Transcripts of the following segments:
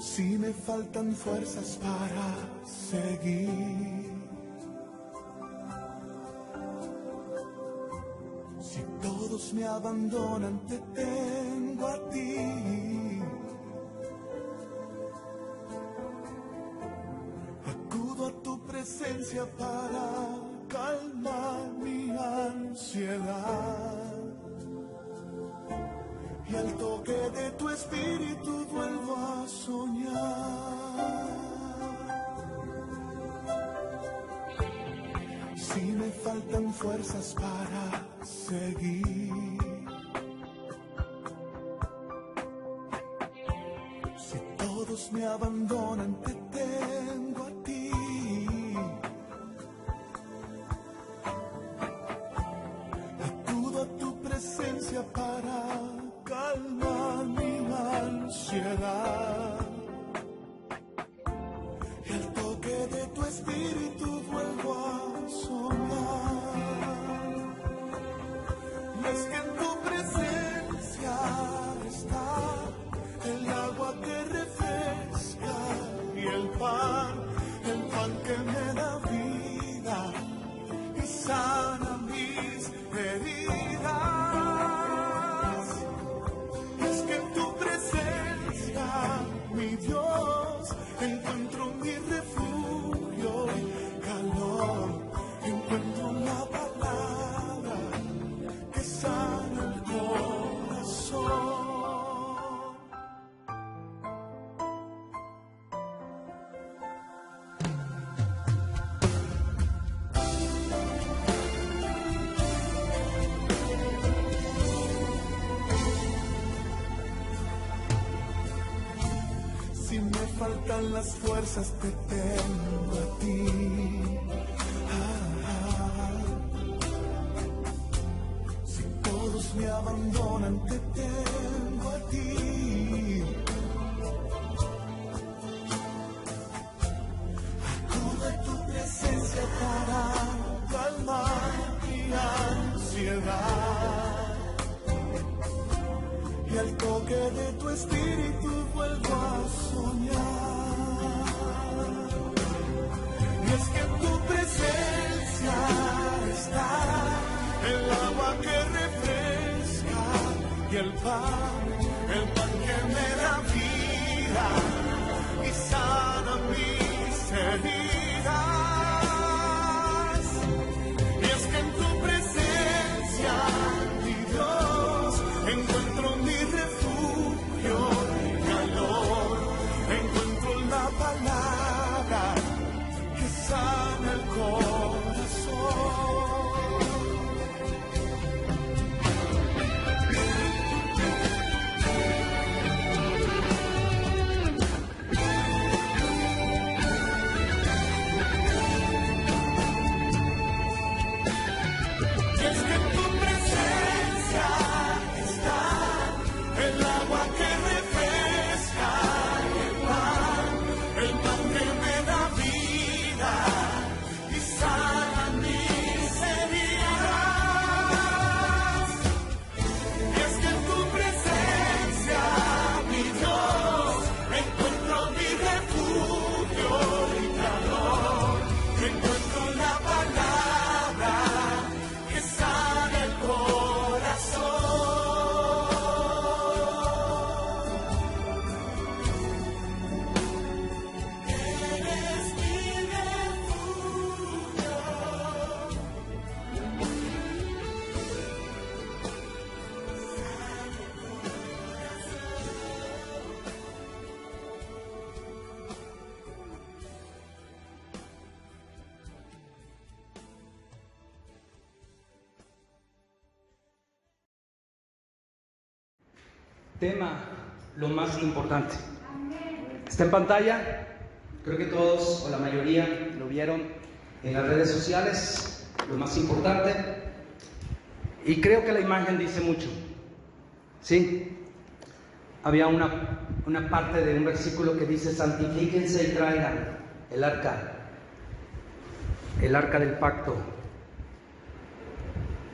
Si me faltan fuerzas para seguir, si todos me abandonan, te tengo a ti. Acudo a tu presencia para calmar mi ansiedad. Y al toque de tu espíritu vuelvo a soñar. Si me faltan fuerzas para seguir, si todos me abandonan, te tengo a ti. Acudo a tu presencia para calmar mi ansiedad. Y al toque de tu espíritu vuelvo a soñar. Y es que en tu presencia está el agua que refresca y el pan que me da vida y sana mis heridas. Es que en tu presencia, mi Dios, encuentro mi refugio y calor. Encuentro la palabra que sana el corazón. Si me faltan las fuerzas, te tengo a ti. Si todos me abandonan, te tengo a ti. Acudo a tu presencia para calmar mi ansiedad. Y al toque de tu espíritu vuelvo a soñar. Y es que en tu presencia está el agua que refresca y el pan que me da vida y sana mis heridas. Y es que en tu presencia, mi Dios, encuentro mi refugio y calor. Encuentro la palabra que sana el corazón. Y es que en tu presencia está el agua que refresca y el pan que me da vida y sana mis heridas. Y es que en tu presencia, mi Dios, encuentro mi refugio y calor. Encuentro la palabra que sana el corazón. Eres mi refugio. Tema, lo más importante. Está en pantalla, creo que todos o la mayoría lo vieron en las redes sociales, lo más importante. Y creo que la imagen dice mucho. ¿Sí? Había una parte de un versículo que dice: santifíquense y traigan el arca del pacto.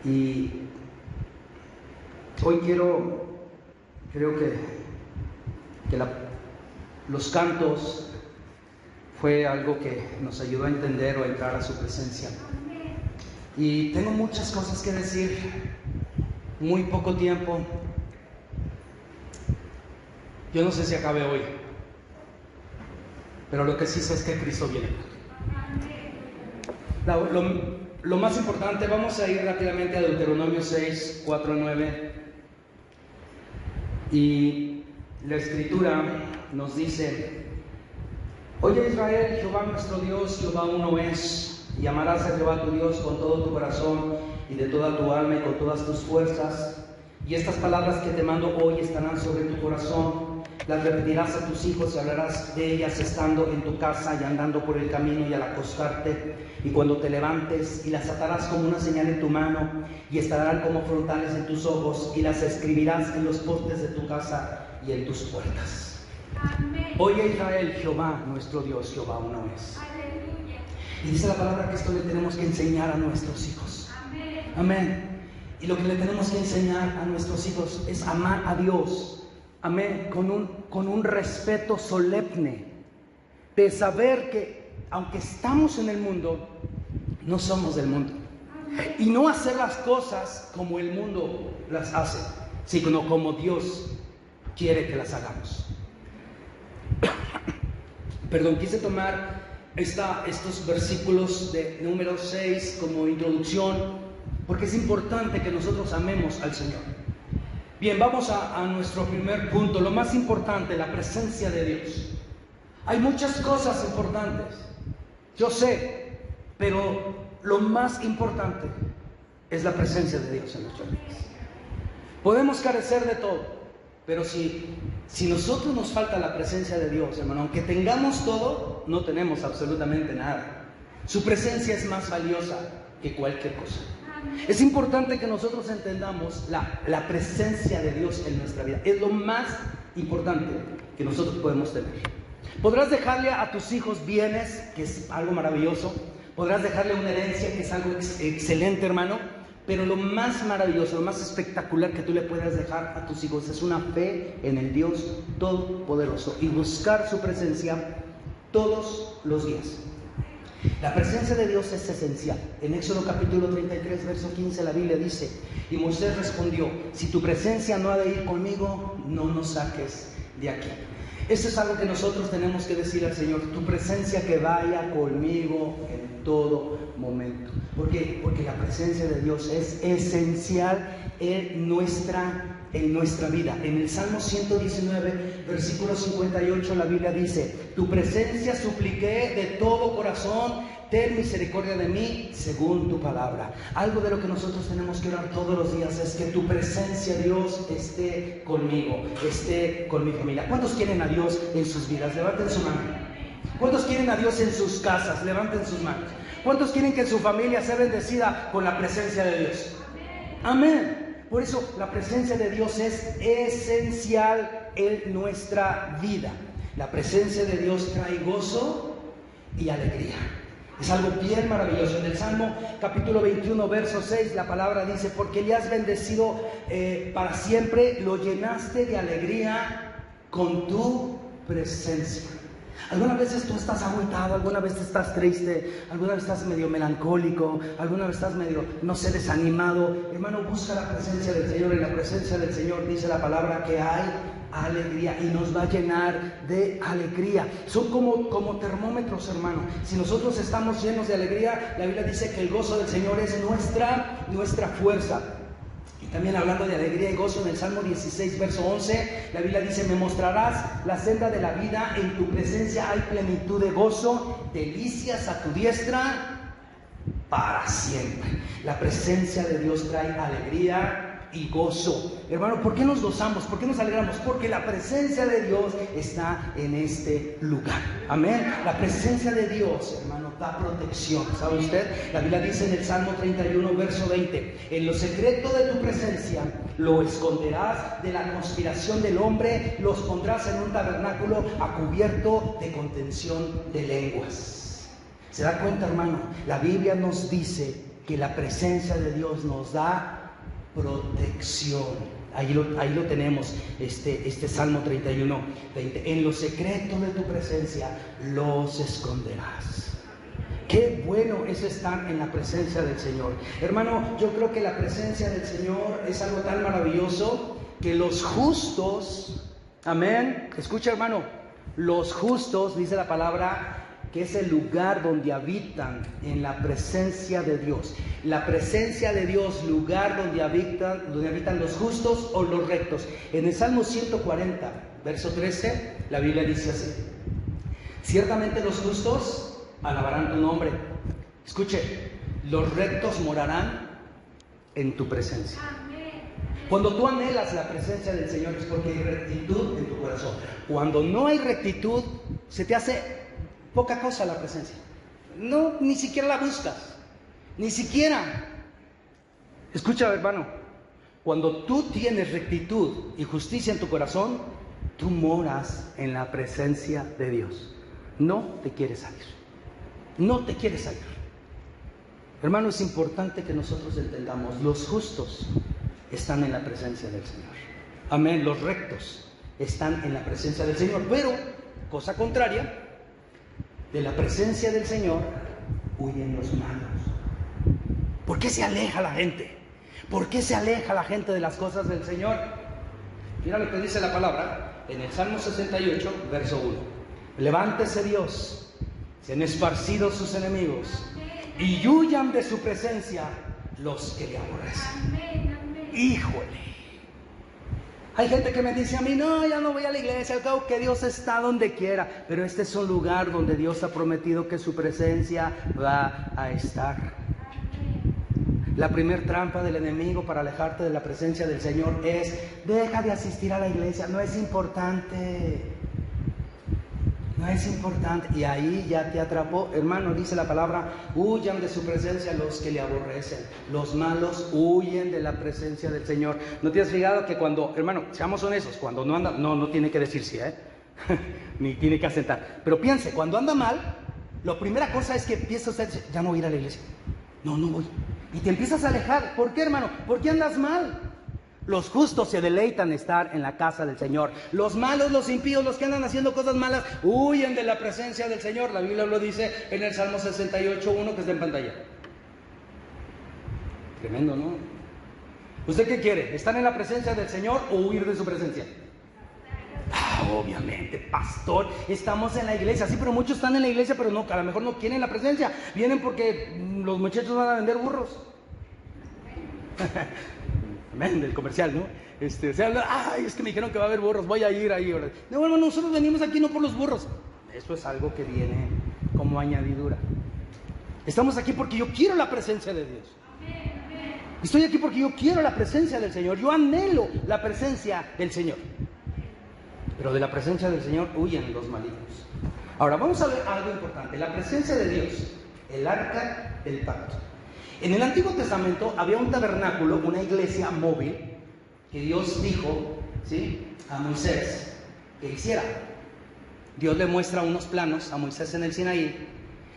Y hoy creo que los cantos, fue algo que nos ayudó a entender o a entrar a su presencia. Y tengo muchas cosas que decir, muy poco tiempo. Yo no sé si acabe hoy, pero lo que sí sé es que Cristo viene. Lo más importante, vamos a ir rápidamente a Deuteronomio 6, 4, 9. Y la Escritura nos dice: Oye Israel, Jehová nuestro Dios, Jehová uno es, y amarás a Jehová tu Dios con todo tu corazón y de toda tu alma y con todas tus fuerzas. Y estas palabras que te mando hoy estarán sobre tu corazón, las repetirás a tus hijos y hablarás de ellas estando en tu casa y andando por el camino y al acostarte y cuando te levantes, y las atarás como una señal en tu mano y estarán como frontales en tus ojos, y las escribirás en los postes de tu casa y en tus puertas. Amén. Oye Israel, Jehová nuestro Dios, Jehová uno es. Aleluya. Y dice la palabra que esto le tenemos que enseñar a nuestros hijos. Amén. Amén. Y lo que le tenemos que enseñar a nuestros hijos es amar a Dios. Amén. Con un respeto solemne, de saber que aunque estamos en el mundo, no somos del mundo. Y no hacer las cosas como el mundo las hace, sino como Dios quiere que las hagamos. Perdón, quise tomar estos versículos de número 6 como introducción, porque es importante que nosotros amemos al Señor. Bien, vamos a nuestro primer punto, lo más importante, la presencia de Dios. Hay muchas cosas importantes, yo sé, pero lo más importante es la presencia de Dios en nuestras vidas. Podemos carecer de todo, pero si nosotros nos falta la presencia de Dios, hermano, aunque tengamos todo, no tenemos absolutamente nada. Su presencia es más valiosa que cualquier cosa. Es importante que nosotros entendamos la presencia de Dios en nuestra vida. Es lo más importante que nosotros podemos tener. Podrás dejarle a tus hijos bienes, que es algo maravilloso. Podrás dejarle una herencia, que es algo excelente, hermano. Pero lo más maravilloso, lo más espectacular que tú le puedas dejar a tus hijos es una fe en el Dios Todopoderoso y buscar su presencia todos los días. La presencia de Dios es esencial. En Éxodo capítulo 33, verso 15, la Biblia dice: y Moisés respondió: si tu presencia no ha de ir conmigo, no nos saques de aquí. Eso es algo que nosotros tenemos que decir al Señor: tu presencia que vaya conmigo en todo momento. ¿Por qué? Porque la presencia de Dios es esencial en nuestra vida. En el Salmo 119, versículo 58, la Biblia dice: tu presencia supliqué de todo corazón, ten misericordia de mí según tu palabra. Algo de lo que nosotros tenemos que orar todos los días es que tu presencia, Dios, esté conmigo, esté con mi familia. ¿Cuántos quieren a Dios en sus vidas? Levanten su mano. ¿Cuántos quieren a Dios en sus casas? Levanten sus manos. ¿Cuántos quieren que su familia sea bendecida con la presencia de Dios? Amén. Por eso la presencia de Dios es esencial en nuestra vida. La presencia de Dios trae gozo y alegría. Es algo bien maravilloso. En el Salmo capítulo 21, verso 6, la palabra dice: porque le has bendecido para siempre, lo llenaste de alegría con tu presencia. Algunas veces tú estás agüitado, alguna vez estás triste, alguna vez estás medio melancólico, alguna vez estás medio, no sé, desanimado. Hermano, busca la presencia del Señor. En la presencia del Señor dice la palabra que hay alegría y nos va a llenar de alegría. Son como termómetros, hermano. Si nosotros estamos llenos de alegría, la Biblia dice que el gozo del Señor es nuestra fuerza. También hablando de alegría y gozo, en el Salmo 16, verso 11, la Biblia dice: me mostrarás la senda de la vida, en tu presencia hay plenitud de gozo, delicias a tu diestra para siempre. La presencia de Dios trae alegría y gozo. Hermano, ¿por qué nos gozamos? ¿Por qué nos alegramos? Porque la presencia de Dios está en este lugar. Amén. La presencia de Dios, hermano, da protección. ¿Sabe usted? La Biblia dice en el Salmo 31, verso 20: en lo secreto de tu presencia lo esconderás de la conspiración del hombre, los pondrás en un tabernáculo a cubierto de contención de lenguas. ¿Se da cuenta, hermano? La Biblia nos dice que la presencia de Dios nos da protección. Ahí lo tenemos, este Salmo 31, 20. En lo secreto de tu presencia los esconderás. Qué bueno es estar en la presencia del Señor. Hermano, yo creo que la presencia del Señor es algo tan maravilloso que los justos, amén, escucha hermano, los justos, dice la palabra, que es el lugar donde habitan en la presencia de Dios. La presencia de Dios, lugar donde habitan los justos o los rectos. En el Salmo 140, verso 13, la Biblia dice así: ciertamente los justos alabarán tu nombre. Escuche, los rectos morarán en tu presencia. Cuando tú anhelas la presencia del Señor es porque hay rectitud en tu corazón. Cuando no hay rectitud, se te hace poca cosa la presencia. No, ni siquiera la buscas. Ni siquiera. Escucha, hermano. Cuando tú tienes rectitud y justicia en tu corazón, tú moras en la presencia de Dios. No te quieres salir. No te quieres salir. Hermano, es importante que nosotros entendamos: los justos están en la presencia del Señor. Amén. Los rectos están en la presencia del Señor. Pero, cosa contraria, de la presencia del Señor huyen los malos. ¿Por qué se aleja la gente? ¿Por qué se aleja la gente de las cosas del Señor? Mira lo que dice la palabra en el Salmo 68, verso 1. Levántese Dios, sean esparcidos sus enemigos, y huyan de su presencia los que le aborrecen. Híjole. Hay gente que me dice a mí: no, ya no voy a la iglesia, al cabo que Dios está donde quiera. Pero este es un lugar donde Dios ha prometido que su presencia va a estar. La primer trampa del enemigo para alejarte de la presencia del Señor es: deja de asistir a la iglesia, no es importante. No es importante. Y ahí ya te atrapó. Hermano, dice la palabra: huyan de su presencia los que le aborrecen. Los malos huyen de la presencia del Señor. ¿No te has fijado que cuando, hermano, seamos honestos, cuando no anda, no tiene que decir sí, ni tiene que asentar, pero piense, cuando anda mal, la primera cosa es que empieza usted a decir: ya no voy a ir a la iglesia, no voy, y te empiezas a alejar. ¿Por qué, hermano? Porque andas mal. Los justos se deleitan estar en la casa del Señor. Los malos, los impíos, los que andan haciendo cosas malas, huyen de la presencia del Señor. La Biblia lo dice en el Salmo 68:1, que está en pantalla. Tremendo, ¿no? ¿Usted qué quiere? ¿Estar en la presencia del Señor o huir de su presencia? Obviamente, pastor, estamos en la iglesia. Sí, pero muchos están en la iglesia, pero no, a lo mejor no quieren la presencia. Vienen porque los muchachos van a vender burros. Amén, del comercial, ¿no? Se habla: ay, es que me dijeron que va a haber burros, voy a ir ahí. No, hermano, nosotros venimos aquí no por los burros. Eso es algo que viene como añadidura. Estamos aquí porque yo quiero la presencia de Dios. Estoy aquí porque yo quiero la presencia del Señor. Yo anhelo la presencia del Señor. Pero de la presencia del Señor huyen los malignos. Ahora vamos a ver algo importante: la presencia de Dios, el arca del pacto. En el Antiguo Testamento había un tabernáculo, una iglesia móvil, que Dios dijo, ¿sí?, a Moisés que hiciera. Dios le muestra unos planos a Moisés en el Sinaí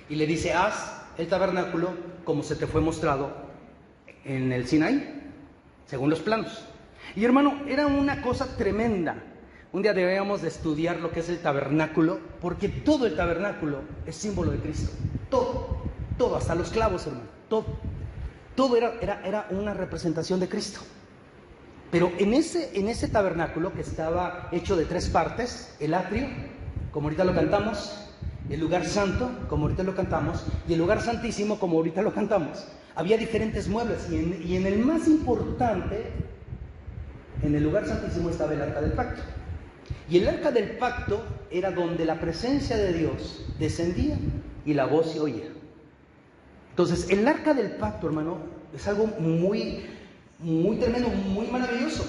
y le dice: haz el tabernáculo como se te fue mostrado en el Sinaí, según los planos. Y hermano, era una cosa tremenda. Un día deberíamos de estudiar lo que es el tabernáculo, porque todo el tabernáculo es símbolo de Cristo. Todo, hasta los clavos, hermano, todo era una representación de Cristo. Pero en ese tabernáculo, que estaba hecho de 3 partes: el atrio, como ahorita lo cantamos; el lugar santo, como ahorita lo cantamos; y el lugar santísimo, como ahorita lo cantamos. Había diferentes muebles, y en el más importante, en el lugar santísimo, estaba el arca del pacto. Y el arca del pacto era donde la presencia de Dios descendía y la voz se oía. Entonces, el arca del pacto, hermano, es algo muy, muy tremendo, muy maravilloso.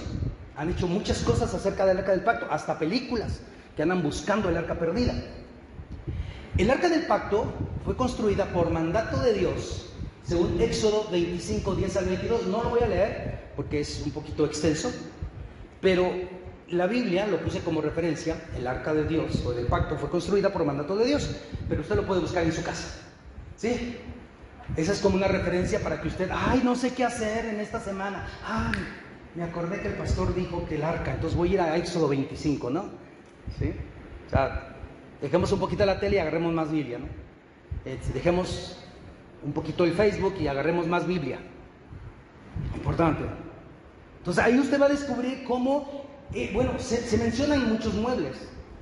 Han hecho muchas cosas acerca del arca del pacto, hasta películas que andan buscando el arca perdida. El arca del pacto fue construida por mandato de Dios, según Éxodo 25, 10 al 22. No lo voy a leer porque es un poquito extenso, pero la Biblia lo puse como referencia. El arca de Dios o del pacto fue construida por mandato de Dios, pero usted lo puede buscar en su casa, ¿sí? Esa es como una referencia para que usted: ay, no sé qué hacer en esta semana. Ay, me acordé que el pastor dijo que el arca, entonces voy a ir a Éxodo 25, ¿no? ¿Sí? O sea, dejemos un poquito la tele y agarremos más Biblia, ¿no? Dejemos un poquito el Facebook y agarremos más Biblia. Importante. Entonces ahí usted va a descubrir cómo, se mencionan muchos muebles,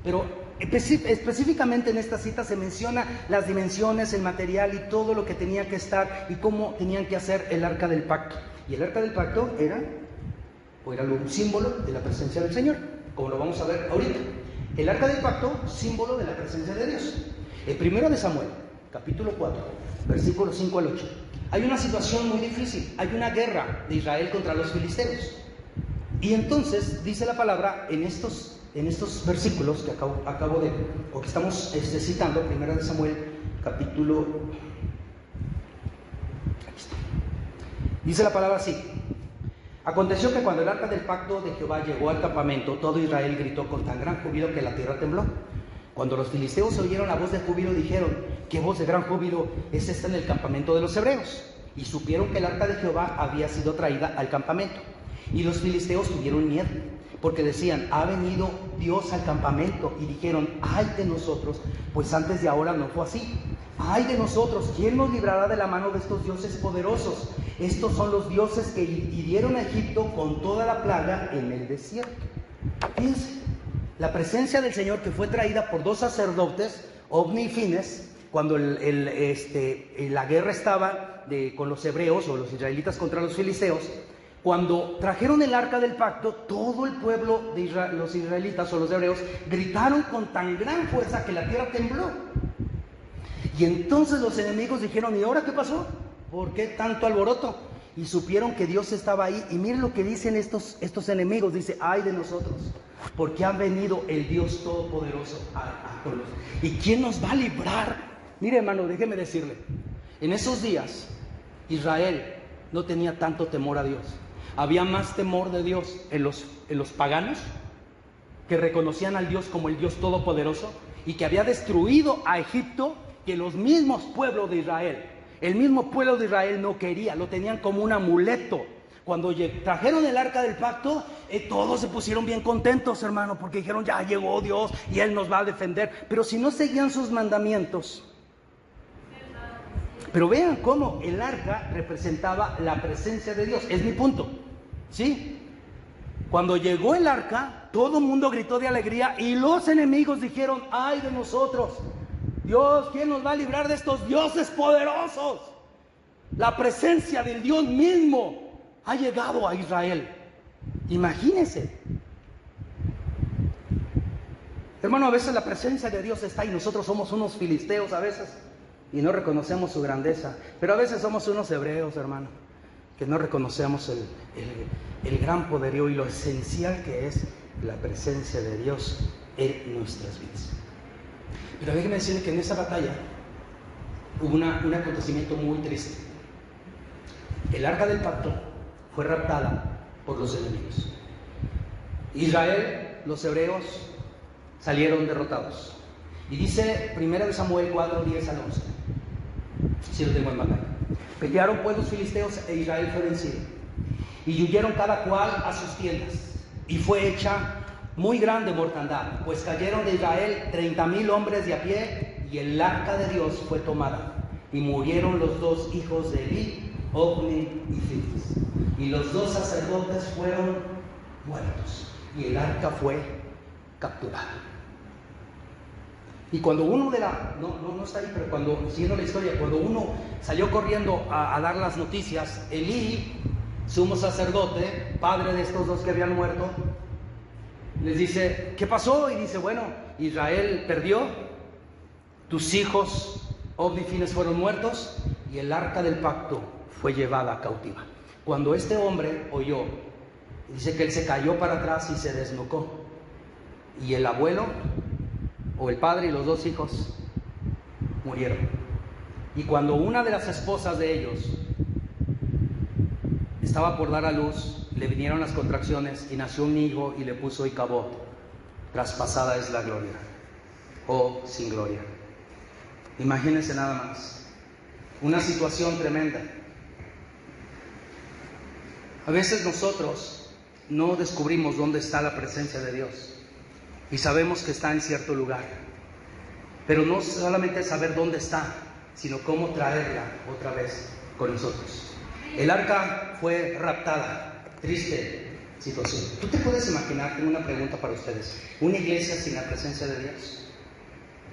pero específicamente en esta cita se menciona las dimensiones, el material y todo lo que tenía que estar y cómo tenían que hacer el arca del pacto. Y el arca del pacto era un símbolo de la presencia del Señor, como lo vamos a ver ahorita. El arca del pacto, símbolo de la presencia de Dios. El primero de Samuel, capítulo 4, versículos 5 al 8. Hay una situación muy difícil, hay una guerra de Israel contra los filisteos. Y entonces dice la palabra en estos versículos que acabo de, o que estamos citando, primero de Samuel, capítulo... Aquí está. Dice la palabra así: aconteció que cuando el arca del pacto de Jehová llegó al campamento, todo Israel gritó con tan gran júbilo que la tierra tembló. Cuando los filisteos oyeron la voz de júbilo, dijeron: ¿qué voz de gran júbilo es esta en el campamento de los hebreos? Y supieron que el arca de Jehová había sido traída al campamento. Y los filisteos tuvieron miedo, porque decían: ha venido Dios al campamento. Y dijeron: ay de nosotros, pues antes de ahora no fue así. Ay de nosotros, ¿quién nos librará de la mano de estos dioses poderosos? Estos son los dioses que hirieron a Egipto con toda la plaga en el desierto. Fíjense, la presencia del Señor que fue traída por dos sacerdotes, Ofni y Fines, cuando la guerra estaba con los hebreos o los israelitas contra los filisteos. Cuando trajeron el arca del pacto, todo el pueblo de los israelitas o los hebreos gritaron con tan gran fuerza que la tierra tembló. Y entonces los enemigos dijeron: ¿y ahora qué pasó? ¿Por qué tanto alboroto? Y supieron que Dios estaba ahí. Y miren lo que dicen estos enemigos. Dice: ay de nosotros, porque ha venido el Dios Todopoderoso a todos. ¿Y quién nos va a librar? Mire, hermano, déjeme decirle, en esos días Israel no tenía tanto temor a Dios. Había más temor de Dios en los paganos, que reconocían al Dios como el Dios Todopoderoso y que había destruido a Egipto, que los mismos pueblos de Israel. El mismo pueblo de Israel no quería, lo tenían como un amuleto. Cuando trajeron el arca del pacto, todos se pusieron bien contentos, hermano, porque dijeron: ya llegó Dios y Él nos va a defender. Pero si no seguían sus mandamientos. Pero vean cómo el arca representaba la presencia de Dios. Es mi punto, ¿sí? Cuando llegó el arca, todo el mundo gritó de alegría y los enemigos dijeron: ay de nosotros, Dios, ¿quién nos va a librar de estos dioses poderosos? La presencia del Dios mismo ha llegado a Israel. Imagínense. Hermano, a veces la presencia de Dios está y nosotros somos unos filisteos a veces y no reconocemos su grandeza. Pero a veces somos unos hebreos, hermano, que no reconocemos el gran poderío y lo esencial que es la presencia de Dios en nuestras vidas. Pero déjenme decirles que en esa batalla hubo un acontecimiento muy triste. El arca del pacto fue raptada por los enemigos. Israel, los hebreos, salieron derrotados. Y dice 1 Samuel 4, 10 al 11. Si lo tengo en pantalla. Pelearon pues los filisteos e Israel fue vencido. Y huyeron cada cual a sus tiendas. Y fue hecha muy grande mortandad, pues cayeron de Israel 30,000 hombres de a pie, y el arca de Dios fue tomada. Y murieron los dos hijos de Elí, Ofni y Fines. Y los dos sacerdotes fueron muertos. Y el arca fue capturada. Y cuando uno no está ahí, pero cuando, siguiendo la historia, cuando uno salió corriendo a dar las noticias, Elí, sumo sacerdote, padre de estos dos que habían muerto, les dice: ¿qué pasó? Y dice: bueno, Israel perdió, tus hijos, Ofni y Fines, fueron muertos, y el arca del pacto fue llevada cautiva. Cuando este hombre oyó, dice que él se cayó para atrás y se desnucó. Y el abuelo, o el padre y los dos hijos murieron. Y cuando una de las esposas de ellos estaba por dar a luz, le vinieron las contracciones y nació un hijo y le puso Icabod. Traspasada es la gloria, o sin gloria. Imagínense nada más, una situación tremenda. A veces nosotros no descubrimos dónde está la presencia de Dios y sabemos que está en cierto lugar, pero no solamente saber dónde está, sino cómo traerla otra vez con nosotros. El arca fue raptada, triste situación. ¿Tú te puedes imaginar? Tengo una pregunta para ustedes. ¿Una iglesia sin la presencia de Dios?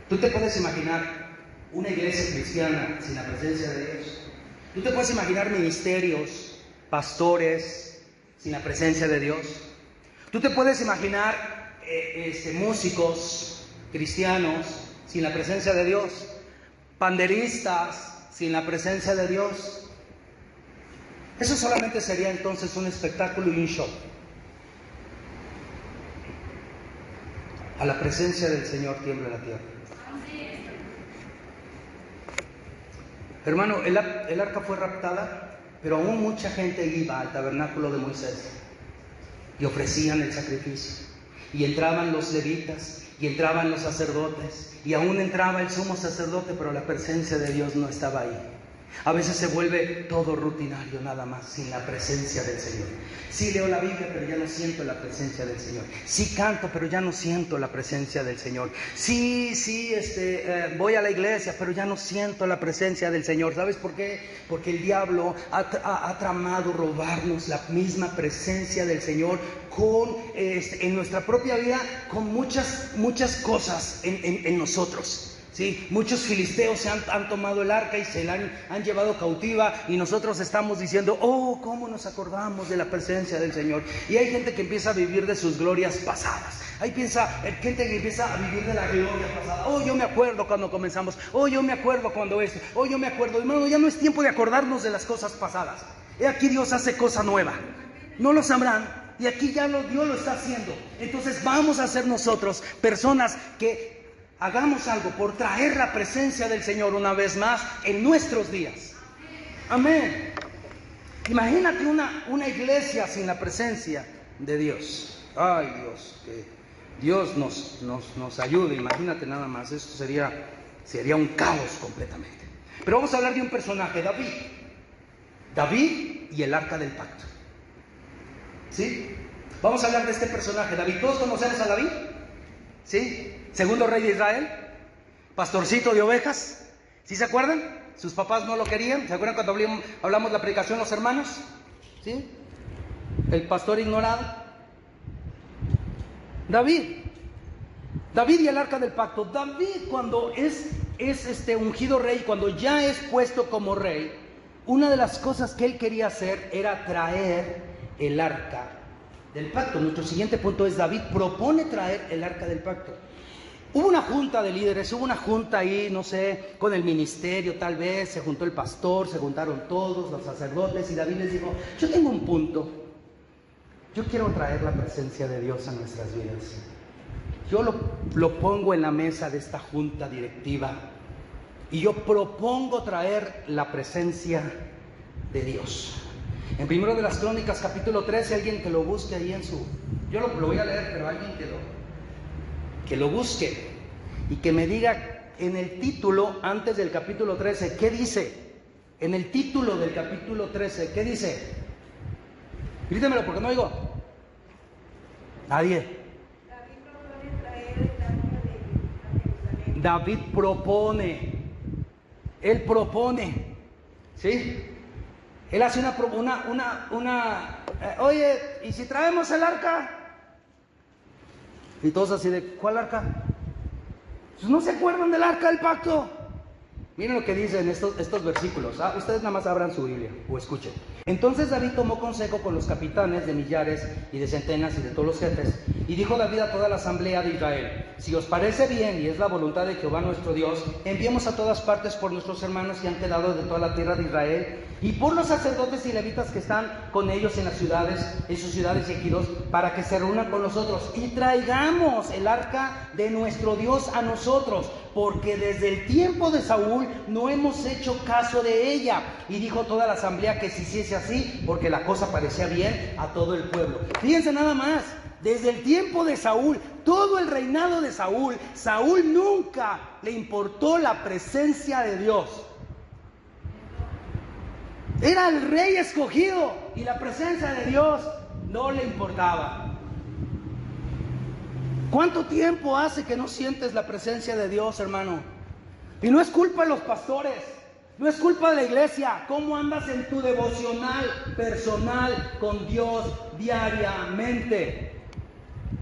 ¿Tú te puedes imaginar una iglesia cristiana sin la presencia de Dios? ¿Tú te puedes imaginar ministerios, pastores sin la presencia de Dios? ¿Tú te puedes imaginar músicos cristianos sin la presencia de Dios? Panderistas sin la presencia de Dios. Eso solamente sería entonces un espectáculo y un show. A la presencia del Señor tiembla la tierra. Hermano, el arca fue raptada, pero aún mucha gente iba al tabernáculo de Moisés y ofrecían el sacrificio. Y entraban los levitas, y entraban los sacerdotes, y aún entraba el sumo sacerdote, pero la presencia de Dios no estaba ahí. A veces se vuelve todo rutinario nada más, sin la presencia del Señor. Sí leo la Biblia, pero ya no siento la presencia del Señor. Sí canto, pero ya no siento la presencia del Señor. Sí, voy a la iglesia, pero ya no siento la presencia del Señor. ¿Sabes por qué? Porque el diablo ha tramado robarnos la misma presencia del Señor en nuestra propia vida, con muchas cosas en nosotros. Sí, muchos filisteos han tomado el arca y se la han llevado cautiva, y nosotros estamos diciendo, oh, cómo nos acordamos de la presencia del Señor. Y hay gente que empieza a vivir de sus glorias pasadas. Hay gente que empieza a vivir de la gloria pasada. Oh, yo me acuerdo cuando comenzamos. Oh, yo me acuerdo cuando esto. Oh, yo me acuerdo. Hermano, ya no es tiempo de acordarnos de las cosas pasadas. He aquí Dios hace cosa nueva. No lo sabrán. Y aquí ya Dios lo está haciendo. Entonces vamos a ser nosotros personas que hagamos algo por traer la presencia del Señor una vez más en nuestros días. Amén. Imagínate una iglesia sin la presencia de Dios. Ay, Dios, que Dios nos ayude. Imagínate nada más, esto sería un caos completamente. Pero vamos a hablar de un personaje, David y el arca del pacto. ¿Sí? Vamos a hablar de este personaje, David. ¿Todos conocemos a David? ¿Sí? Segundo rey de Israel, pastorcito de ovejas. ¿Sí se acuerdan? Sus papás no lo querían. ¿Se acuerdan cuando hablamos la predicación los hermanos? ¿Sí? El pastor ignorado. David y el arca del pacto. David, cuando es ungido rey, cuando ya es puesto como rey, una de las cosas que él quería hacer era traer el arca del pacto. Nuestro siguiente punto es: David propone traer el arca del pacto. Hubo una junta de líderes, hubo una junta ahí, no sé, con el ministerio tal vez, se juntó el pastor, se juntaron todos, los sacerdotes, y David les dijo: yo tengo un punto, yo quiero traer la presencia de Dios a nuestras vidas. Yo lo pongo en la mesa de esta junta directiva, y yo propongo traer la presencia de Dios. En Primero de las Crónicas, capítulo 13, alguien que lo busque ahí yo lo voy a leer, pero alguien que lo busque y que me diga en el título, antes del capítulo 13, ¿qué dice? En el título del capítulo 13, ¿qué dice? Grítemelo porque no oigo. Nadie. David propone. Él propone. ¿Sí? Él hace oye, ¿y si traemos el arca? Y todos así de, ¿cuál arca? Pues no se acuerdan del arca del pacto. Miren lo que dicen estos versículos. Ustedes nada más abran su Biblia o escuchen. Entonces David tomó consejo con los capitanes de millares y de centenas y de todos los jefes. Y dijo David a toda la asamblea de Israel: si os parece bien y es la voluntad de Jehová nuestro Dios, enviemos a todas partes por nuestros hermanos que han quedado de toda la tierra de Israel, y por los sacerdotes y levitas que están con ellos en sus ciudades y ejidos, para que se reúnan con nosotros, y traigamos el arca de nuestro Dios a nosotros, porque desde el tiempo de Saúl no hemos hecho caso de ella. Y dijo toda la asamblea que se hiciese así, porque la cosa parecía bien a todo el pueblo. Fíjense nada más, desde el tiempo de Saúl, todo el reinado de Saúl nunca le importó la presencia de Dios. Era el rey escogido y la presencia de Dios no le importaba. ¿Cuánto tiempo hace que no sientes la presencia de Dios, hermano? Y no es culpa de los pastores, no es culpa de la iglesia. ¿Cómo andas en tu devocional personal con Dios diariamente?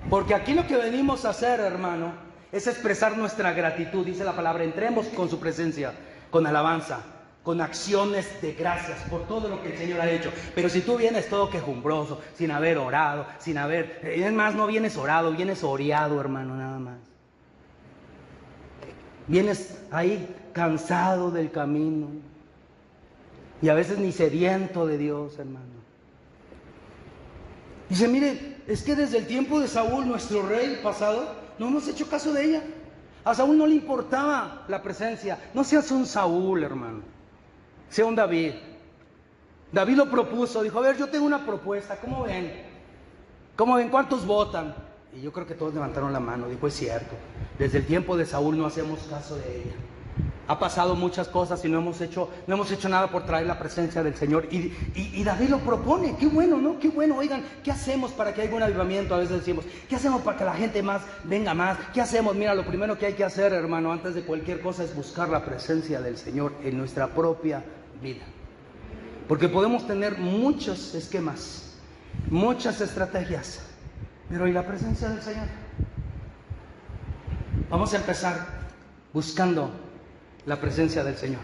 Porque aquí lo que venimos a hacer, hermano, es expresar nuestra gratitud. Dice la palabra, entremos con su presencia, con alabanza, con acciones de gracias por todo lo que el Señor ha hecho. Pero si tú vienes todo quejumbroso, sin haber orado, es más, no vienes orado, vienes oreado, hermano, nada más. Vienes ahí cansado del camino y a veces ni sediento de Dios, hermano. Dice, mire, es que desde el tiempo de Saúl, nuestro rey pasado, no hemos hecho caso de ella. A Saúl no le importaba la presencia. No seas un Saúl, hermano. Sea un David. David lo propuso, dijo, a ver, yo tengo una propuesta, ¿cómo ven? ¿Cómo ven? ¿Cuántos votan? Y yo creo que todos levantaron la mano. Dijo, es cierto, desde el tiempo de Saúl no hacemos caso de ella. Ha pasado muchas cosas y no hemos hecho nada por traer la presencia del Señor. Y David lo propone. Qué bueno, ¿no? Qué bueno. Oigan, ¿qué hacemos para que haya un avivamiento? A veces decimos, ¿qué hacemos para que la gente venga más? ¿Qué hacemos? Mira, lo primero que hay que hacer, hermano, antes de cualquier cosa es buscar la presencia del Señor en nuestra propia vida. Porque podemos tener muchos esquemas, muchas estrategias, pero ¿y la presencia del Señor? Vamos a empezar buscando la presencia del Señor.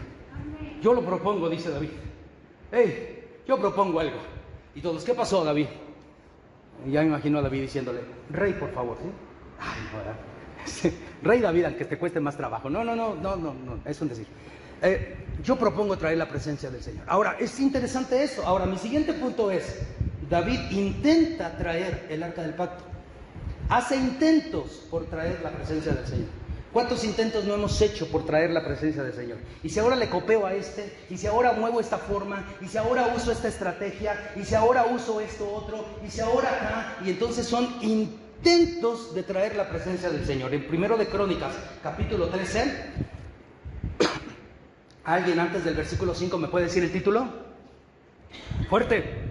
Yo lo propongo, dice David. Yo propongo algo. Y todos, ¿qué pasó, David? Y ya me imagino a David diciéndole, rey, por favor, ¿sí? Ay, no, ¿verdad? Rey David, aunque te cueste más trabajo. No, es un decir. Yo propongo traer la presencia del Señor. Ahora, es interesante eso. Ahora, mi siguiente punto es, David intenta traer el arca del pacto. Hace intentos por traer la presencia del Señor. ¿Cuántos intentos no hemos hecho por traer la presencia del Señor? Y si ahora le copio a y si ahora muevo esta forma, y si ahora uso esta estrategia, y si ahora uso esto otro, y si ahora acá, y entonces son intentos de traer la presencia del Señor. En 1 de Crónicas, capítulo 13, ¿alguien antes del versículo 5 me puede decir el título? Fuerte.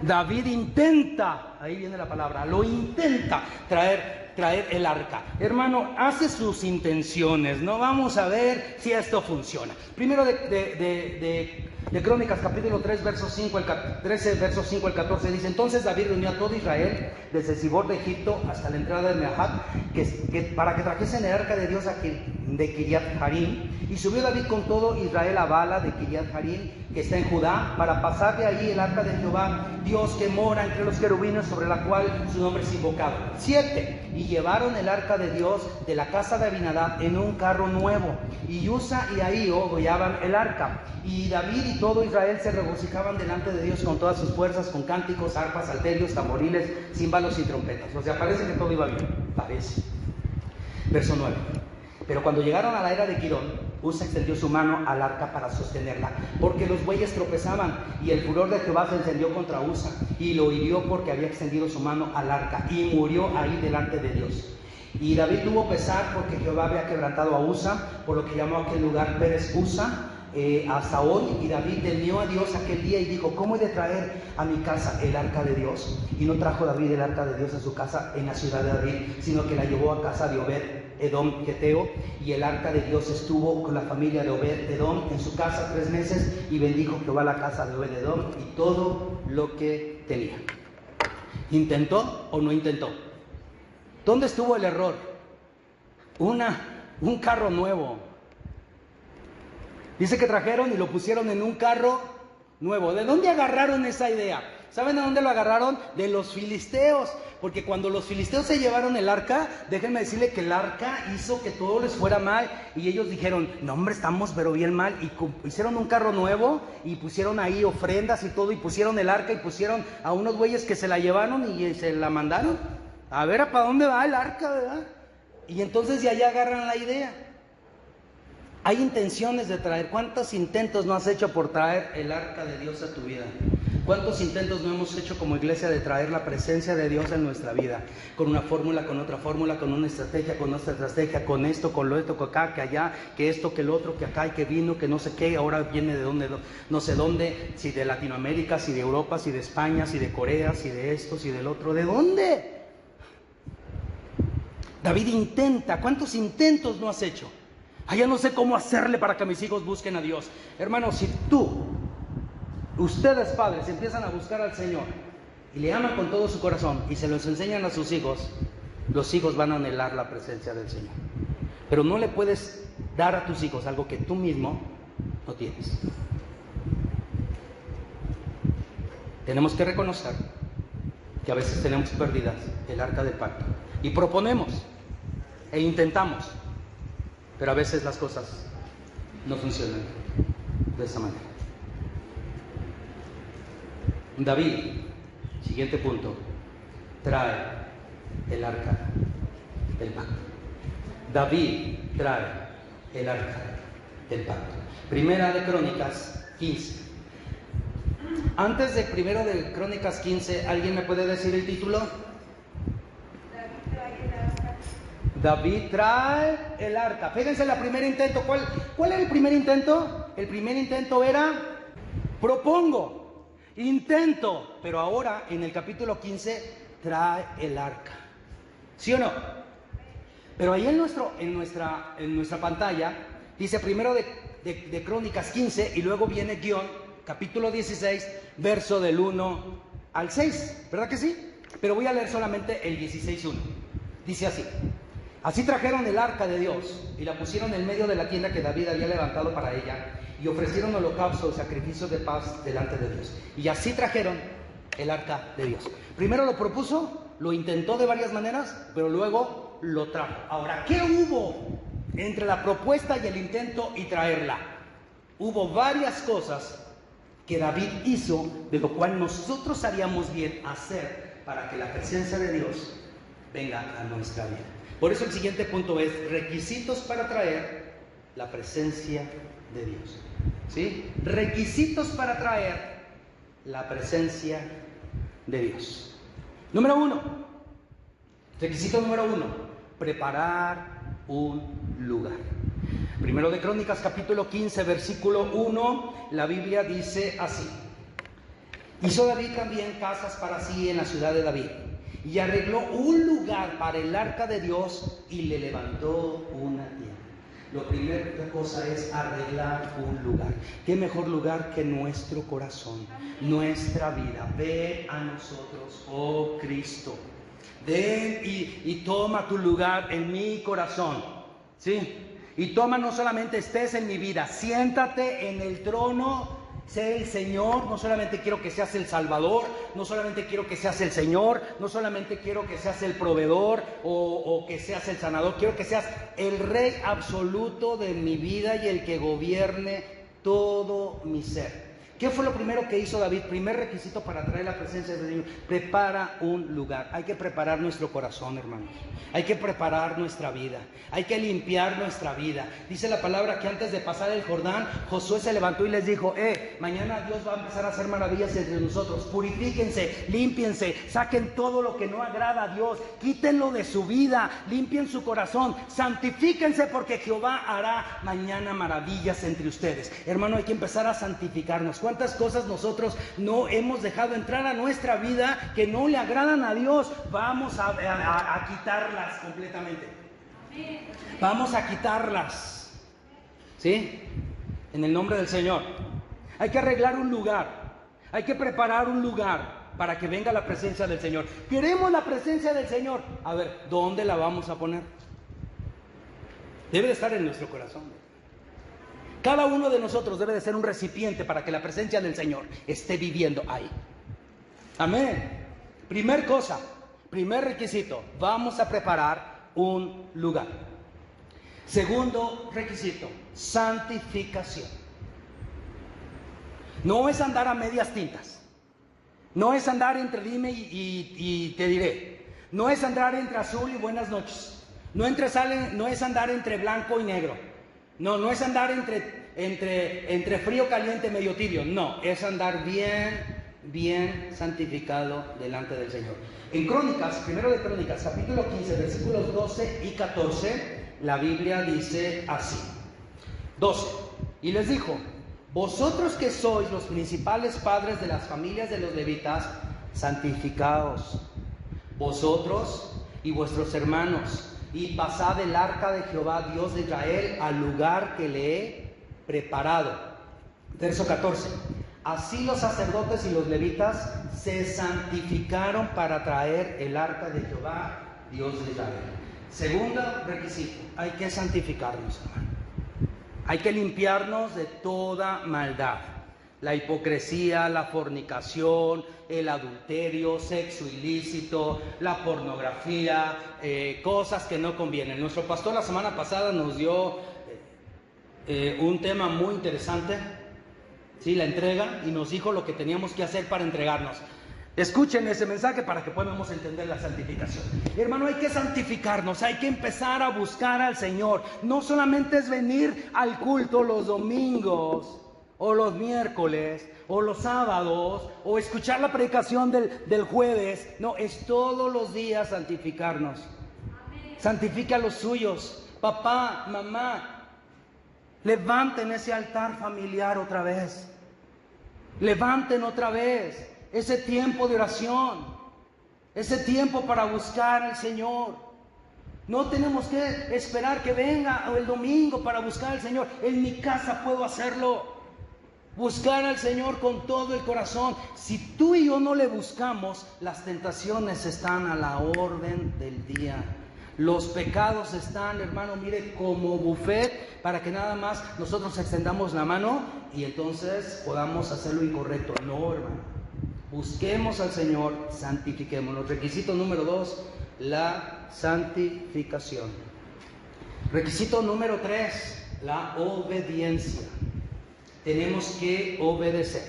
David intenta, ahí viene la palabra, lo intenta traer el arca. Hermano, hace sus intenciones, no vamos a ver si esto funciona. Primero de Crónicas, capítulo 3, versos 5 al 14, dice, entonces David reunió a todo Israel, desde Sibor de Egipto hasta la entrada de Meahab, para que trajesen el arca de Dios de Kiriat Jarim, y subió David con todo Israel a Bala de Kiriat Jarim, que está en Judá, para pasar de ahí el arca de Jehová, Dios que mora entre los querubines, sobre la cual su nombre es invocado. 7. Y llevaron el arca de Dios de la casa de Abinadab en un carro nuevo, y Usa y Ahío guiaban el arca, y David y todo Israel se regocijaban delante de Dios con todas sus fuerzas, con cánticos, arpas, salterios, tamboriles, címbalos y trompetas. O sea, parece que todo iba bien, parece. Verso 9. Pero cuando llegaron a la era de Quirón, Usa extendió su mano al arca para sostenerla, porque los bueyes tropezaban, y el furor de Jehová se encendió contra Usa, y lo hirió porque había extendido su mano al arca, y murió ahí delante de Dios. Y David tuvo pesar porque Jehová había quebrantado a Usa, por lo que llamó a aquel lugar Pérez Usa, hasta hoy. Y David temió a Dios aquel día y dijo, ¿cómo he de traer a mi casa el arca de Dios? Y no trajo David el arca de Dios a su casa en la ciudad de David, sino que la llevó a casa de Obed Edom Geteo, y el arca de Dios estuvo con la familia de Obed Edom en su casa 3 meses, y bendijo Jehová la casa de Obed Edom y todo lo que tenía. ¿Intentó o no intentó? ¿Dónde estuvo el error? Un carro nuevo. Dice que trajeron y lo pusieron en un carro nuevo. ¿De dónde agarraron esa idea? ¿Saben de dónde lo agarraron? De los filisteos. Porque cuando los filisteos se llevaron el arca, déjenme decirle que el arca hizo que todo les fuera mal. Y ellos dijeron, no hombre, estamos pero bien mal. Y hicieron un carro nuevo y pusieron ahí ofrendas y todo. Y pusieron el arca y pusieron a unos güeyes que se la llevaron y se la mandaron. A ver, ¿para dónde va el arca, verdad? Y entonces de allá agarran la idea. Hay intenciones de traer. ¿Cuántos intentos no has hecho por traer el arca de Dios a tu vida? ¿Cuántos intentos no hemos hecho como iglesia de traer la presencia de Dios en nuestra vida? Con una fórmula, con otra fórmula, con una estrategia, con otra estrategia, con esto, con lo otro, que acá, que allá, que esto, que lo otro, que acá y que vino, que no sé qué, ahora viene de dónde, no sé dónde, si de Latinoamérica, si de Europa, si de España, si de Corea, si de esto, si del otro, ¿de dónde? David intenta, ¿cuántos intentos no has hecho? Ya no sé cómo hacerle para que mis hijos busquen a Dios. Hermano, si ustedes padres empiezan a buscar al Señor y le aman con todo su corazón y se los enseñan a sus hijos, los hijos van a anhelar la presencia del Señor. Pero no le puedes dar a tus hijos algo que tú mismo no tienes. Tenemos que reconocer que a veces tenemos perdidas el arca del pacto y proponemos e intentamos, pero a veces las cosas no funcionan de esa manera. David, siguiente punto, trae el arca del pacto. David trae el arca del pacto. Primera de Crónicas 15. Antes de primero de Crónicas 15, ¿alguien me puede decir el título? David trae el arca. Fíjense el primer intento. ¿Cuál era el primer intento? El primer intento era: propongo. Intento, pero ahora en el capítulo 15 trae el arca. ¿Sí o no? Pero ahí en nuestra pantalla dice primero de Crónicas 15 y luego viene guión, capítulo 16, verso del 1 al 6. ¿Verdad que sí? Pero voy a leer solamente el 16:1. Dice así: así trajeron el arca de Dios y la pusieron en medio de la tienda que David había levantado para ella, y ofrecieron holocausto y sacrificios de paz delante de Dios. Y así trajeron el arca de Dios. Primero lo propuso, lo intentó de varias maneras, pero luego lo trajo. Ahora, ¿qué hubo entre la propuesta y el intento y traerla? Hubo varias cosas que David hizo, de lo cual nosotros haríamos bien hacer para que la presencia de Dios venga a nuestra vida. Por eso el siguiente punto es requisitos para traer la presencia de Dios. ¿Sí? Requisitos para traer la presencia de Dios. Número 1. Requisito número 1: preparar un lugar. Primero de Crónicas capítulo 15 versículo 1, la Biblia dice así: hizo David también casas para sí en la ciudad de David, y arregló un lugar para el arca de Dios y le levantó una tienda. La primera cosa es arreglar un lugar. ¿Qué mejor lugar que nuestro corazón, nuestra vida? Ven a nosotros, oh Cristo. Ven y toma tu lugar en mi corazón. ¿Sí? Y toma, no solamente estés en mi vida, siéntate en el trono. Sé el Señor. No solamente quiero que seas el Salvador, no solamente quiero que seas el Señor, no solamente quiero que seas el proveedor o que seas el sanador. Quiero que seas el Rey absoluto de mi vida y el que gobierne todo mi ser. ¿Qué fue lo primero que hizo David? Primer requisito para traer la presencia de Dios: prepara un lugar. Hay que preparar nuestro corazón, hermanos. Hay que preparar nuestra vida. Hay que limpiar nuestra vida. Dice la palabra que antes de pasar el Jordán, Josué se levantó y les dijo: mañana Dios va a empezar a hacer maravillas entre nosotros. Purifíquense, límpiense, saquen todo lo que no agrada a Dios, quítenlo de su vida, limpien su corazón, santifíquense, porque Jehová hará mañana maravillas entre ustedes. Hermano, hay que empezar a santificarnos. ¿Cuántas cosas nosotros no hemos dejado entrar a nuestra vida que no le agradan a Dios? Vamos a quitarlas completamente. Vamos a quitarlas. ¿Sí? En el nombre del Señor. Hay que arreglar un lugar. Hay que preparar un lugar para que venga la presencia del Señor. Queremos la presencia del Señor. A ver, ¿dónde la vamos a poner? Debe de estar en nuestro corazón. Cada uno de nosotros debe de ser un recipiente para que la presencia del Señor esté viviendo ahí. Amén. Primer cosa, primer requisito: vamos a preparar un lugar. Segundo requisito: santificación. No es andar a medias tintas. No es andar entre dime y te diré. No es andar entre azul y buenas noches. No es andar entre blanco y negro. No es andar entre frío, caliente, medio tibio. No, es andar bien bien santificado delante del Señor. En Crónicas, primero de Crónicas, capítulo 15, versículos 12 y 14, la Biblia dice así. 12. Y les dijo: vosotros que sois los principales padres de las familias de los levitas, santificaos, vosotros y vuestros hermanos, y pasad el arca de Jehová, Dios de Israel, al lugar que le he preparado. Verso 14. Así los sacerdotes y los levitas se santificaron para traer el arca de Jehová, Dios de Israel. Segundo requisito: hay que santificarnos, hermano. Hay que limpiarnos de toda maldad. La hipocresía, la fornicación, el adulterio, sexo ilícito, la pornografía, cosas que no convienen. Nuestro pastor la semana pasada nos dio un tema muy interesante, ¿sí? La entrega, y nos dijo lo que teníamos que hacer para entregarnos. Escuchen ese mensaje para que podamos entender la santificación. Hermano, hay que santificarnos, hay que empezar a buscar al Señor. No solamente es venir al culto los domingos, o los miércoles, o los sábados, o escuchar la predicación del jueves. No, es todos los días santificarnos. Santifica a los suyos. Papá, mamá, levanten ese altar familiar otra vez. Levanten otra vez ese tiempo de oración, ese tiempo para buscar al Señor. No tenemos que esperar que venga el domingo para buscar al Señor. En mi casa puedo hacerlo. Buscar al Señor con todo el corazón. Si tú y yo no le buscamos, las tentaciones están a la orden del día. Los pecados están, hermano, mire, como buffet, para que nada más nosotros extendamos la mano y entonces podamos hacer lo incorrecto. No, hermano. Busquemos al Señor, santifiquémonos. Requisito número 2, la santificación. Requisito número 3, la obediencia. Tenemos que obedecer.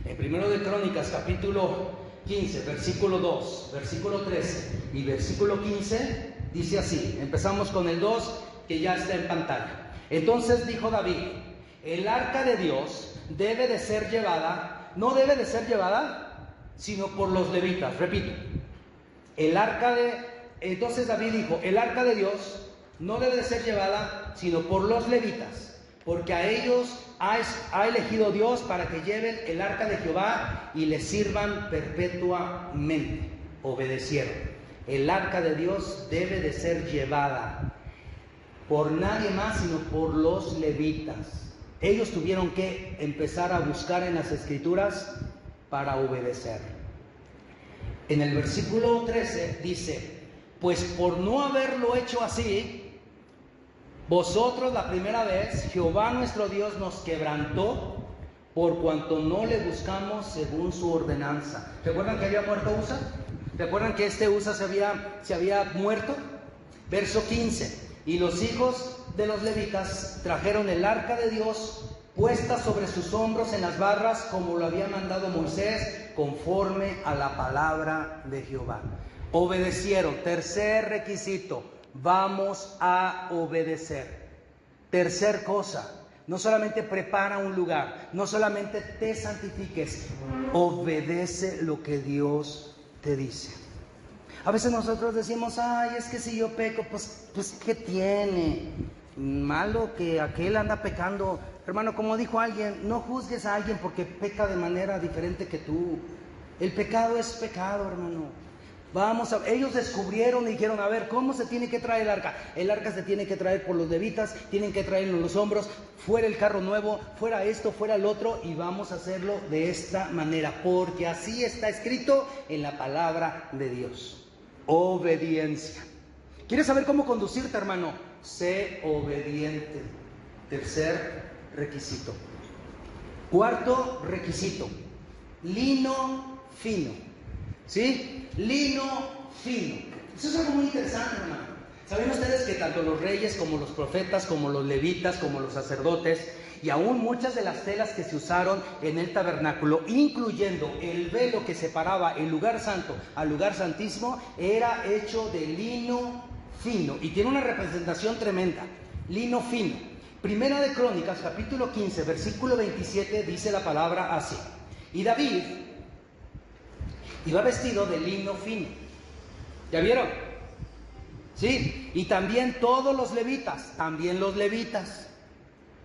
En primero de Crónicas, capítulo 15, versículo 2, versículo 13 y versículo 15, dice así. Empezamos con el 2, que ya está en pantalla. Entonces dijo David: el arca de Dios debe de ser llevada, no debe de ser llevada, sino por los levitas. Repito, entonces David dijo: el arca de Dios no debe de ser llevada, sino por los levitas, porque a ellos ha elegido Dios para que lleven el arca de Jehová y le sirvan perpetuamente. Obedecieron. El arca de Dios debe de ser llevada por nadie más, sino por los levitas. Ellos tuvieron que empezar a buscar en las Escrituras para obedecer. En el versículo 13 dice: pues por no haberlo hecho así, vosotros la primera vez, Jehová nuestro Dios nos quebrantó, por cuanto no le buscamos según su ordenanza. ¿Recuerdan que había muerto Usa? ¿Recuerdan que este Usa se había muerto? Verso 15: y los hijos de los levitas trajeron el arca de Dios puesta sobre sus hombros en las barras, como lo había mandado Moisés, conforme a la palabra de Jehová. Obedecieron. Tercer requisito: vamos a obedecer. Tercer cosa: no solamente prepara un lugar, no solamente te santifiques, obedece lo que Dios te dice. A veces nosotros decimos: ay, es que si yo peco, pues ¿qué tiene? Malo que aquel anda pecando. Hermano, como dijo alguien, no juzgues a alguien porque peca de manera diferente que tú. El pecado es pecado, hermano. Ellos descubrieron y dijeron: a ver, ¿cómo se tiene que traer el arca? El arca se tiene que traer por los levitas, tienen que traerlo en los hombros, fuera el carro nuevo, fuera esto, fuera el otro, y vamos a hacerlo de esta manera, porque así está escrito en la palabra de Dios. Obediencia. ¿Quieres saber cómo conducirte, hermano? Sé obediente. Tercer requisito. Cuarto requisito: lino fino. ¿Sí? Lino fino. Eso es algo muy interesante, hermano. ¿Saben ustedes que tanto los reyes como los profetas, como los levitas, como los sacerdotes, y aún muchas de las telas que se usaron en el tabernáculo, incluyendo el velo que separaba el lugar santo al lugar santísimo, era hecho de lino fino? Y tiene una representación tremenda. Lino fino. Primera de Crónicas, capítulo 15, versículo 27, dice la palabra así: y David Iba vestido de lino fino. ¿Ya vieron? Sí, y también todos los levitas,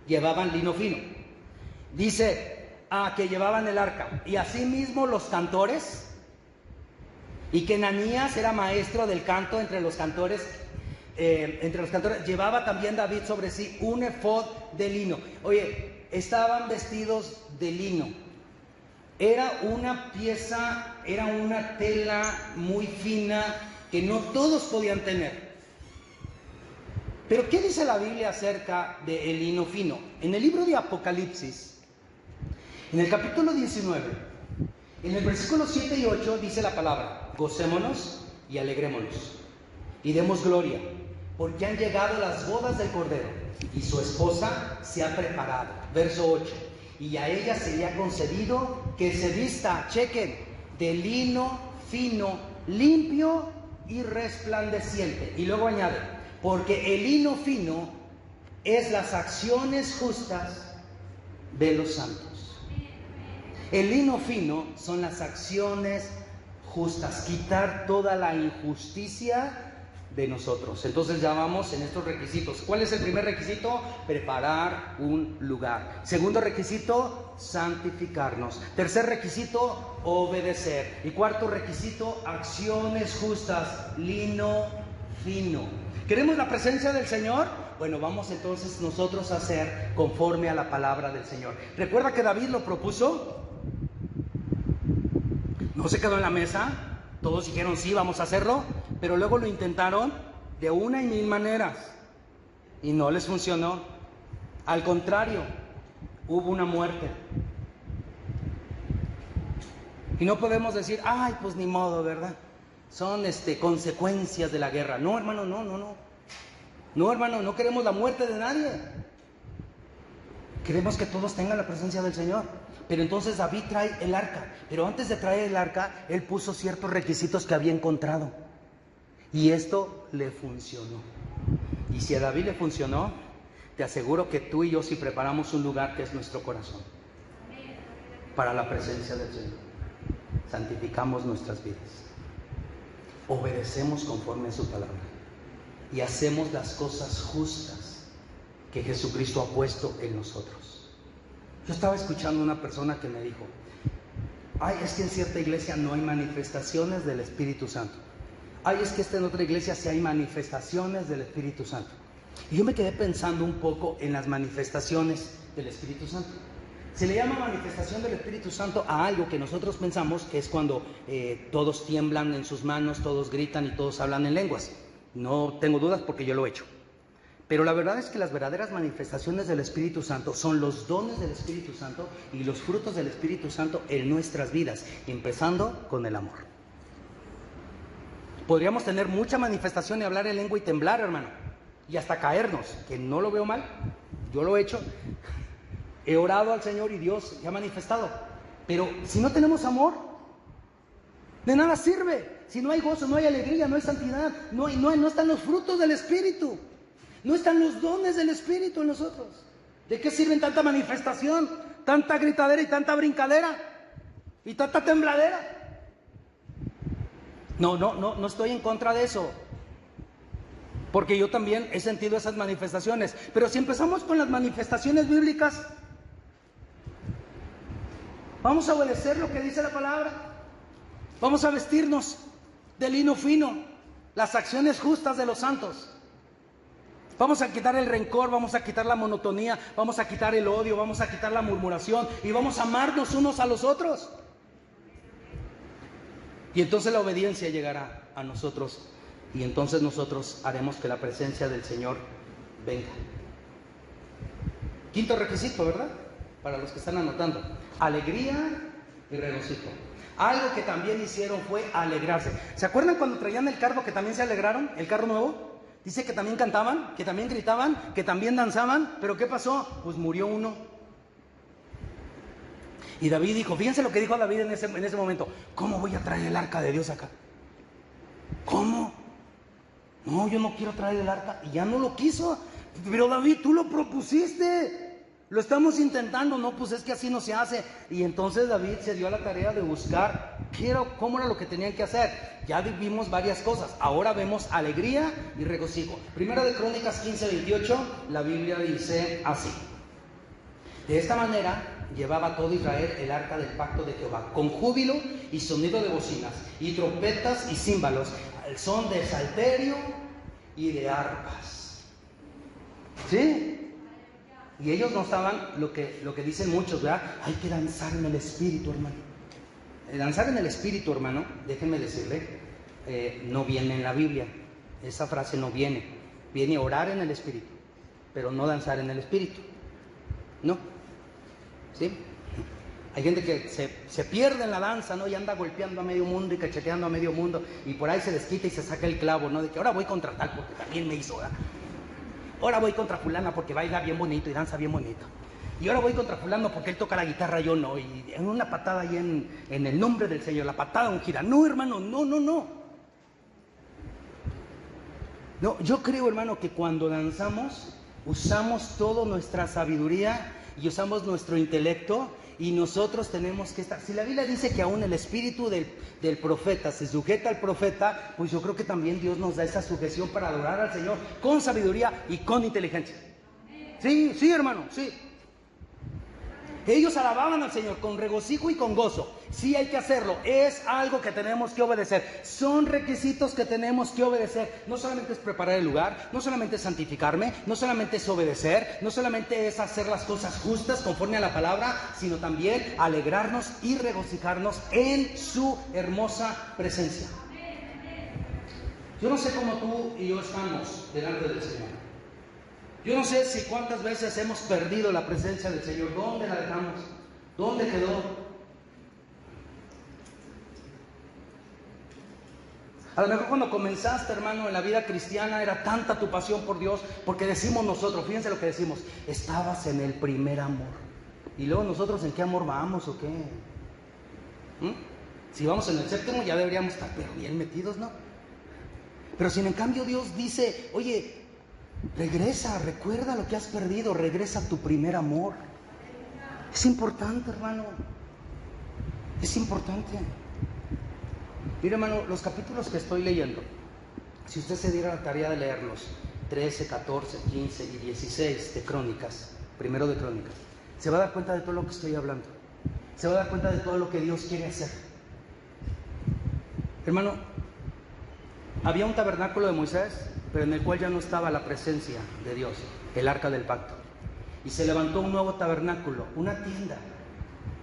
llevaban lino fino. Dice que llevaban el arca, y asimismo los cantores, y que Ananías era maestro del canto entre los cantores. Llevaba también David sobre sí un efod de lino. Oye, estaban vestidos de lino. Era una pieza, era una tela muy fina que no todos podían tener. Pero ¿qué dice la Biblia acerca del lino fino? En el libro de Apocalipsis, en el capítulo 19, en el versículo 7 y 8 dice la palabra: gocémonos y alegrémonos y demos gloria, porque han llegado las bodas del Cordero y su esposa se ha preparado. Verso 8: y a ella se le ha concedido que se vista, chequen, de lino fino, limpio y resplandeciente. Y luego añade: porque el lino fino es las acciones justas de los santos. El lino fino son las acciones justas, quitar toda la injusticia de nosotros. Entonces ya vamos en estos requisitos. ¿Cuál es el primer requisito? Preparar un lugar. Segundo requisito, santificarnos. Tercer requisito, obedecer. Y cuarto requisito, acciones justas, lino fino. ¿Queremos la presencia del Señor? Bueno, vamos entonces nosotros a hacer conforme a la palabra del Señor. ¿Recuerda que David lo propuso? No se quedó en la mesa. Todos dijeron sí, vamos a hacerlo, pero luego lo intentaron de una y mil maneras y no les funcionó. Al contrario, hubo una muerte. Y no podemos decir, ay, pues ni modo, ¿verdad? Son consecuencias de la guerra. No, hermano, no. No, hermano, no queremos la muerte de nadie. Queremos que todos tengan la presencia del Señor. Pero entonces David trae el arca. Pero antes de traer el arca, él puso ciertos requisitos que había encontrado. Y esto le funcionó. Y si a David le funcionó, te aseguro que tú y yo, si preparamos un lugar que es nuestro corazón para la presencia del Señor, santificamos nuestras vidas, obedecemos conforme a su palabra y hacemos las cosas justas que Jesucristo ha puesto en nosotros. Yo estaba escuchando a una persona que me dijo, ay, es que en cierta iglesia no hay manifestaciones del Espíritu Santo. Ay, es que en otra iglesia sí hay manifestaciones del Espíritu Santo. Y yo me quedé pensando un poco en las manifestaciones del Espíritu Santo. Se le llama manifestación del Espíritu Santo a algo que nosotros pensamos que es cuando todos tiemblan en sus manos, todos gritan y todos hablan en lenguas. No tengo dudas porque yo lo he hecho. Pero la verdad es que las verdaderas manifestaciones del Espíritu Santo son los dones del Espíritu Santo y los frutos del Espíritu Santo en nuestras vidas, empezando con el amor. Podríamos tener mucha manifestación y hablar en lengua y temblar, hermano, y hasta caernos, que no lo veo mal, yo lo he hecho. He orado al Señor y Dios se ha manifestado. Pero si no tenemos amor, de nada sirve. Si no hay gozo, no hay alegría, no hay santidad, no están los frutos del Espíritu, no están los dones del Espíritu en nosotros. ¿De qué sirven tanta manifestación, tanta gritadera y tanta brincadera y tanta tembladera? No estoy en contra de eso, porque yo también he sentido esas manifestaciones. Pero si empezamos con las manifestaciones bíblicas, vamos a obedecer lo que dice la palabra. Vamos a vestirnos de lino fino, las acciones justas de los santos. Vamos a quitar el rencor, vamos a quitar la monotonía, vamos a quitar el odio, vamos a quitar la murmuración y vamos a amarnos unos a los otros. Y entonces la obediencia llegará a nosotros y entonces nosotros haremos que la presencia del Señor venga. Quinto requisito, ¿verdad? Para los que están anotando: alegría y regocijo. Algo que también hicieron fue alegrarse. ¿Se acuerdan cuando traían el carro que también se alegraron? El carro nuevo. Dice que también cantaban, que también gritaban, que también danzaban. ¿Pero qué pasó? Pues murió uno. Y David dijo, fíjense lo que dijo David en ese momento: ¿cómo voy a traer el arca de Dios acá? ¿Cómo? No, yo no quiero traer el arca. Y ya no lo quiso. Pero David, tú lo propusiste. Lo estamos intentando, no, pues es que así no se hace. Y entonces David se dio a la tarea de buscar cómo era lo que tenían que hacer. Ya vimos varias cosas, ahora vemos alegría y regocijo. Primera de Crónicas 15:28, la Biblia dice así: de esta manera llevaba todo Israel el arca del pacto de Jehová, con júbilo y sonido de bocinas, y trompetas y címbalos, al son de salterio y de arpas. ¿Sí? Y ellos no estaban, lo que dicen muchos, ¿verdad? Hay que danzar en el Espíritu, hermano. Danzar en el Espíritu, hermano, déjenme decirle, no viene en la Biblia. Esa frase no viene. Viene orar en el Espíritu, pero no danzar en el Espíritu. No. ¿Sí? Hay gente que se pierde en la danza, ¿no? Y anda golpeando a medio mundo y cacheteando a medio mundo, y por ahí se desquita y se saca el clavo, ¿no? De que ahora voy contra tal porque también me hizo, ¿verdad? Ahora voy contra fulana porque baila bien bonito y danza bien bonito. Y ahora voy contra fulano porque él toca la guitarra, yo no. Y en una patada ahí en el nombre del Señor, la patada ungida. No, hermano, no. No, yo creo, hermano, que cuando danzamos, usamos toda nuestra sabiduría y usamos nuestro intelecto, y nosotros tenemos que estar. Si la Biblia dice que aún el espíritu del profeta se sujeta al profeta, pues yo creo que también Dios nos da esa sujeción para adorar al Señor con sabiduría y con inteligencia. Sí, hermano, sí. Ellos alababan al Señor con regocijo y con gozo. Sí, hay que hacerlo. Es algo que tenemos que obedecer. Son requisitos que tenemos que obedecer. No solamente es preparar el lugar, no solamente es santificarme, no solamente es obedecer, no solamente es hacer las cosas justas conforme a la palabra, sino también alegrarnos y regocijarnos en su hermosa presencia. Yo no sé cómo tú y yo estamos delante del Señor. Yo no sé si cuántas veces hemos perdido la presencia del Señor. ¿Dónde la dejamos? ¿Dónde quedó? A lo mejor cuando comenzaste, hermano, en la vida cristiana, era tanta tu pasión por Dios, porque decimos nosotros, fíjense lo que decimos: estabas en el primer amor. Y luego nosotros, ¿en qué amor vamos o qué? Si vamos en el séptimo, ya deberíamos estar pero bien metidos, ¿no? Pero si en cambio Dios dice: oye, regresa, recuerda lo que has perdido, regresa a tu primer amor. Es importante, hermano. Es importante. Mira, hermano, los capítulos que estoy leyendo, si usted se diera la tarea de leerlos, 13, 14, 15 y 16 de Crónicas, primero de Crónicas, se va a dar cuenta de todo lo que estoy hablando. Se va a dar cuenta de todo lo que Dios quiere hacer. Hermano, había un tabernáculo de Moisés, pero en el cual ya no estaba la presencia de Dios, el arca del pacto. Y se levantó un nuevo tabernáculo, una tienda,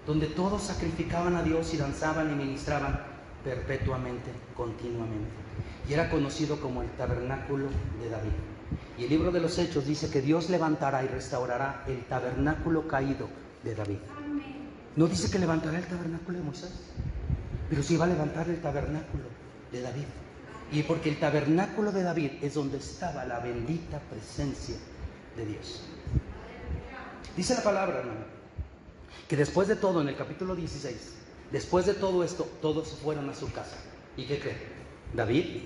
donde todos sacrificaban a Dios y danzaban y ministraban perpetuamente, continuamente. Y era conocido como el tabernáculo de David. Y el libro de los Hechos dice que Dios levantará y restaurará el tabernáculo caído de David. No dice que levantará el tabernáculo de Moisés, pero sí va a levantar el tabernáculo de David. Y porque el tabernáculo de David es donde estaba la bendita presencia de Dios. Dice la palabra, hermano, que después de todo, en el capítulo 16, después de todo esto, todos se fueron a su casa. ¿Y qué creen? David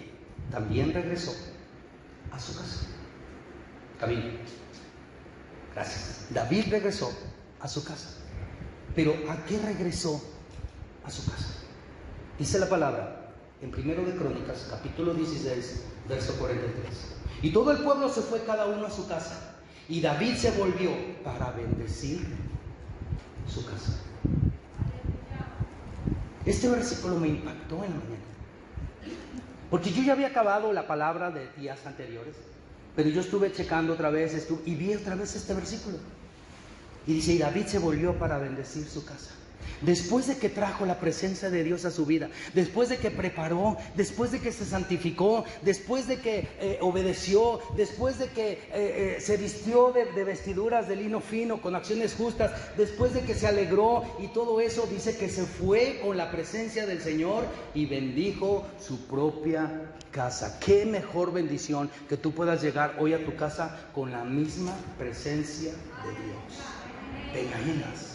también regresó a su casa. Camilo. Gracias. David regresó a su casa. Pero ¿a qué regresó a su casa? Dice la palabra en primero de Crónicas, capítulo 16, verso 43. Y todo el pueblo se fue cada uno a su casa, y David se volvió para bendecir su casa. Este versículo me impactó en la mañana, porque yo ya había acabado la palabra de días anteriores, pero yo estuve checando otra vez y vi otra vez este versículo. Y dice: y David se volvió para bendecir su casa. Después de que trajo la presencia de Dios a su vida, después de que preparó, después de que se santificó, después de que obedeció, después de que se vistió de vestiduras de lino fino con acciones justas, después de que se alegró y todo eso, dice que se fue con la presencia del Señor y bendijo su propia casa. Qué mejor bendición que tú puedas llegar hoy a tu casa con la misma presencia de Dios. ¿Te imaginas?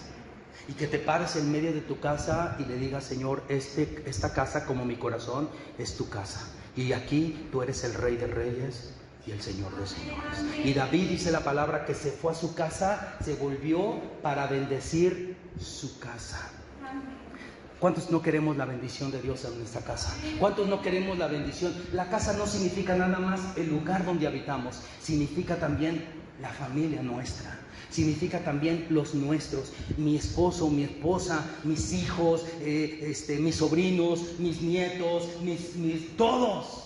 Y que te pares en medio de tu casa y le digas: Señor, esta casa, como mi corazón, es tu casa. Y aquí tú eres el Rey de Reyes y el Señor de señores. Y David, dice la palabra, que se fue a su casa, se volvió para bendecir su casa. ¿Cuántos no queremos la bendición de Dios en nuestra casa? ¿Cuántos no queremos la bendición? La casa no significa nada más el lugar donde habitamos, significa también la familia nuestra, significa también los nuestros, mi esposo, mi esposa, mis hijos, mis sobrinos, mis nietos, todos.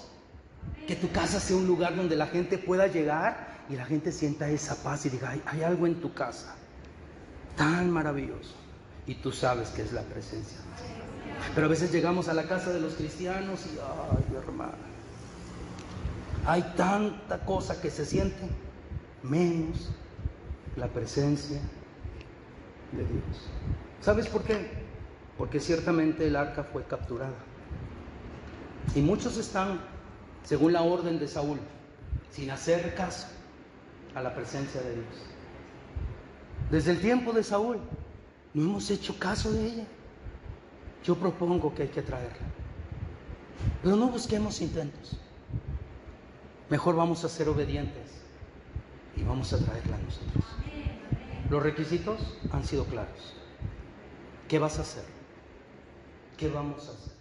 Que tu casa sea un lugar donde la gente pueda llegar y la gente sienta esa paz y diga, hay algo en tu casa tan maravilloso. Y tú sabes que es la presencia de Dios. Pero a veces llegamos a la casa de los cristianos y, ay, hermano, hay tanta cosa que se siente, menos la presencia de Dios. ¿Sabes por qué? Porque ciertamente el arca fue capturada. Y muchos están, según la orden de Saúl, sin hacer caso a la presencia de Dios. Desde el tiempo de Saúl no hemos hecho caso de ella. Yo propongo que hay que traerla, pero no busquemos intentos. Mejor vamos a ser obedientes y vamos a traerla a nosotros. Los requisitos han sido claros. ¿Qué vas a hacer? ¿Qué vamos a hacer?